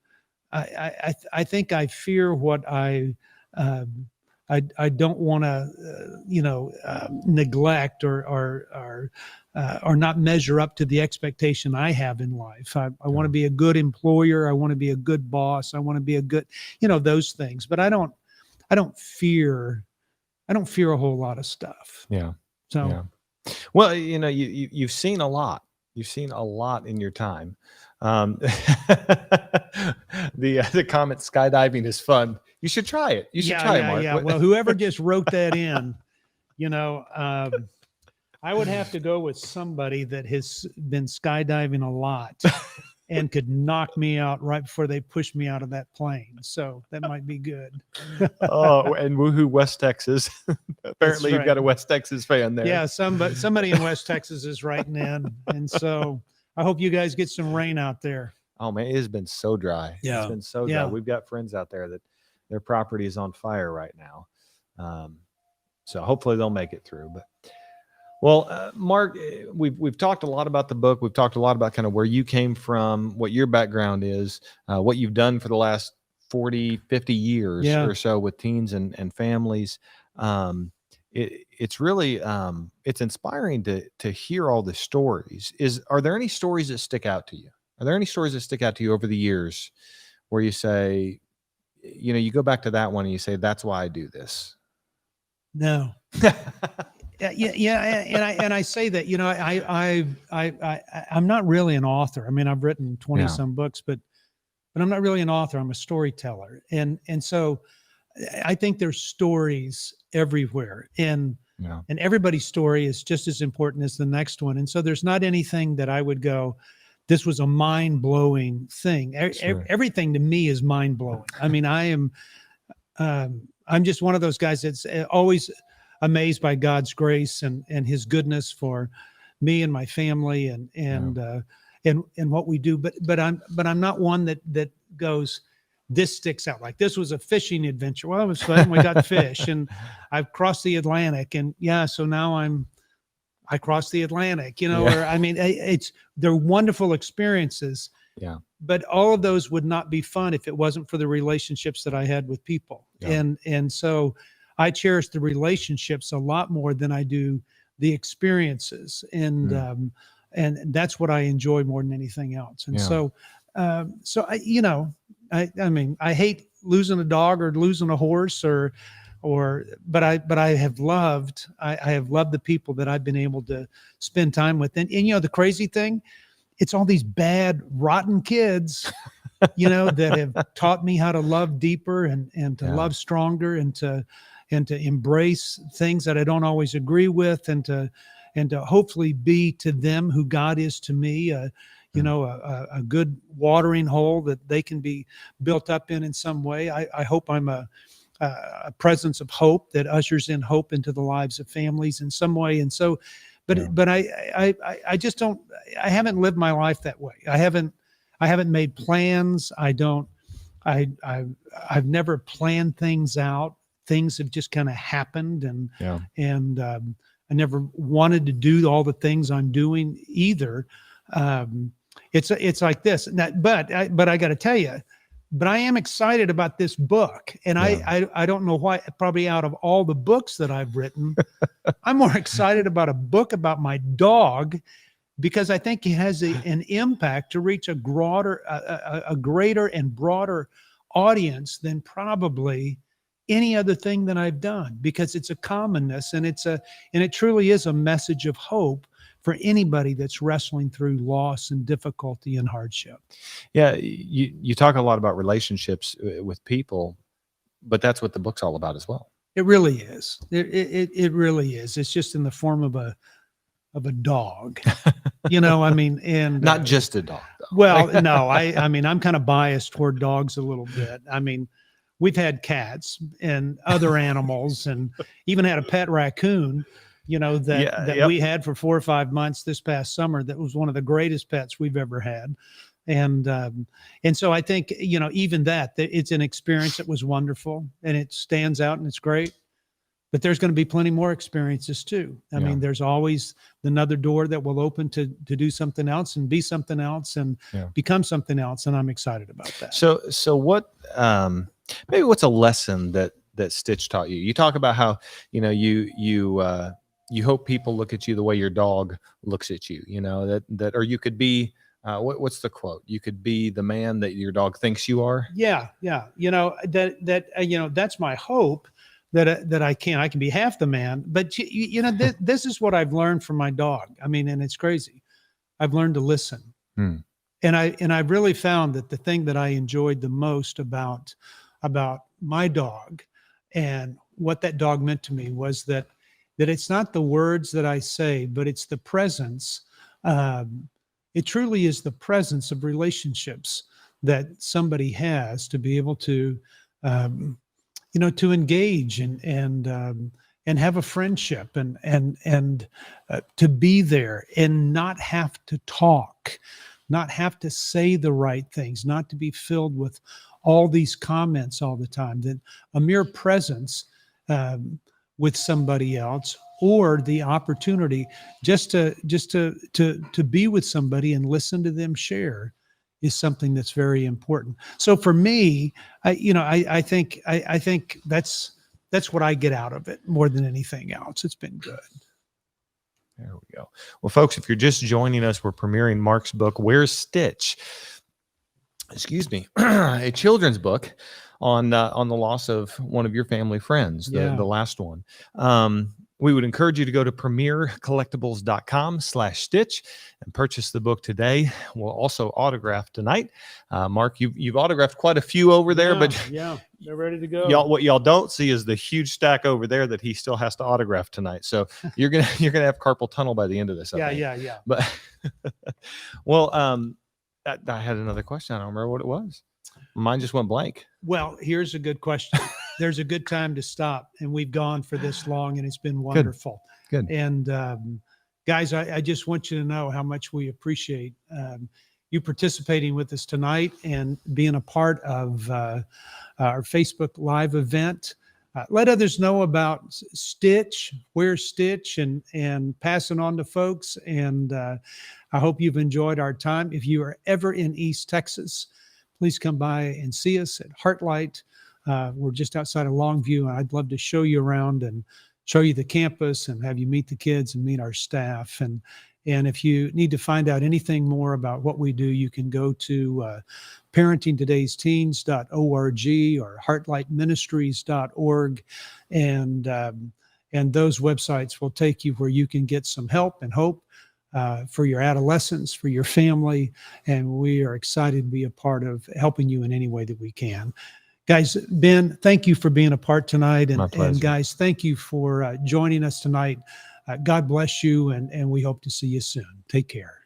I think I fear what I don't want to neglect or not measure up to the expectation I have in life. I want to be a good employer. I want to be a good boss. I want to be a good, those things. But I don't fear a whole lot of stuff. Yeah. So, well, you've seen a lot. You've seen a lot in your time. The comment, skydiving is fun. You should try it. You should try it, Mark. Yeah. Well, whoever just wrote that in, I would have to go with somebody that has been skydiving a lot and could knock me out right before they push me out of that plane. So that might be good. Oh, and woohoo, West Texas. Apparently you've got a West Texas fan there. Yeah, somebody in West Texas is writing in. And so I hope you guys get some rain out there. Oh, man, it has been so dry. Yeah. It's been so dry. We've got friends out there that their property is on fire right now. So hopefully they'll make it through. But well, Mark, we've talked a lot about the book. We've talked a lot about kind of where you came from, what your background is, what you've done for the last 40, 50 years or so with teens and families. It's really, it's inspiring to hear all the stories. Are there any stories that stick out to you? Are there any stories that stick out to you over the years where you say, you go back to that one and you say, that's why I do this? No. Yeah. And I say that, I'm not really an author. I mean, I've written 20 some books, but I'm not really an author. I'm a storyteller. And so I think there's stories everywhere, and everybody's story is just as important as the next one. And so there's not anything that I would go, this was a mind-blowing thing. Everything to me is mind-blowing. I mean, I'm just one of those guys that's always amazed by God's grace and his goodness for me and my family and what we do. But I'm not one that goes, this sticks out. Like, this was a fishing adventure. Well, it was fun. We got fish and I've crossed the Atlantic, and so now I crossed the Atlantic, or I mean, they're wonderful experiences. Yeah. But all of those would not be fun if it wasn't for the relationships that I had with people. Yeah. And so I cherish the relationships a lot more than I do the experiences. And that's what I enjoy more than anything else. And so I mean, I hate losing a dog or losing a horse but I have loved the people that I've been able to spend time with. And the crazy thing, it's all these bad, rotten kids, that have taught me how to love deeper and to love stronger and to embrace things that I don't always agree with and to hopefully be to them who God is to me, a good watering hole that they can be built up in some way. I hope I'm a presence of hope that ushers in hope into the lives of families in some way. And so, but I just don't, I haven't lived my life that way. I haven't made plans. I've never planned things out. Things have just kind of happened, and I never wanted to do all the things I'm doing either. It's like this, but I got to tell you, but I am excited about this book. And I don't know why, probably out of all the books that I've written, I'm more excited about a book about my dog, because I think it has an impact to reach a greater and broader audience than probably any other thing that I've done, because it's a commonness, and it truly is a message of hope for anybody that's wrestling through loss and difficulty and hardship. Yeah, you talk a lot about relationships with people, but that's what the book's all about as well. It really is. It really is. It's just in the form of a dog, I mean, and not just a dog, though. Well, no, I mean, I'm kind of biased toward dogs a little bit. I mean, we've had cats and other animals, and even had a pet raccoon, that we had for 4 or 5 months this past summer. That was one of the greatest pets we've ever had. And so I think, even that it's an experience that was wonderful, and it stands out, and it's great. But there's going to be plenty more experiences too. I mean, there's always another door that will open to do something else and be something else and become something else. And I'm excited about that. So what, maybe what's a lesson that Stitch taught you? You talk about how, you hope people look at you the way your dog looks at you, or you could be, what's the quote? You could be the man that your dog thinks you are. Yeah. That's my hope. That I can be half the man, but this is what I've learned from my dog. I mean, and it's crazy. I've learned to listen, and I've really found that the thing that I enjoyed the most about my dog and what that dog meant to me was that it's not the words that I say, but it's the presence. It truly is the presence of relationships that somebody has to be able to. To engage and have a friendship and to be there and not have to talk, not have to say the right things, not to be filled with all these comments all the time. That a mere presence with somebody else, or the opportunity just to be with somebody and listen to them share, is something that's very important. So for me, I think that's what I get out of it more than anything else. It's been good. There we go. Well, folks, if you're just joining us, we're premiering Mark's book, Where's Stitch? Excuse me, a children's book on the loss of one of your family friends, the last one. We would encourage you to go to premiercollectibles.com/Stitch and purchase the book today. We'll also autograph tonight. Mark, you've autographed quite a few over there, but they're ready to go. What y'all don't see is the huge stack over there that he still has to autograph tonight. So you're gonna have carpal tunnel by the end of this. Yeah. But well, I had another question. I don't remember what it was. Mine just went blank. Well, here's a good question. There's a good time to stop, and we've gone for this long, and it's been wonderful. Good. And guys, I just want you to know how much we appreciate you participating with us tonight and being a part of our Facebook Live event. Let others know about Stitch, Where's Stitch, and pass it on to folks. And I hope you've enjoyed our time. If you are ever in East Texas, please come by and see us at Heartlight. We're just outside of Longview, and I'd love to show you around and show you the campus and have you meet the kids and meet our staff. And if you need to find out anything more about what we do, you can go to parentingtodaysteens.org or heartlightministries.org. And those websites will take you where you can get some help and hope for your adolescents, for your family. And we are excited to be a part of helping you in any way that we can. Guys, Ben, thank you for being a part tonight. And guys, thank you for joining us tonight. God bless you, and we hope to see you soon. Take care.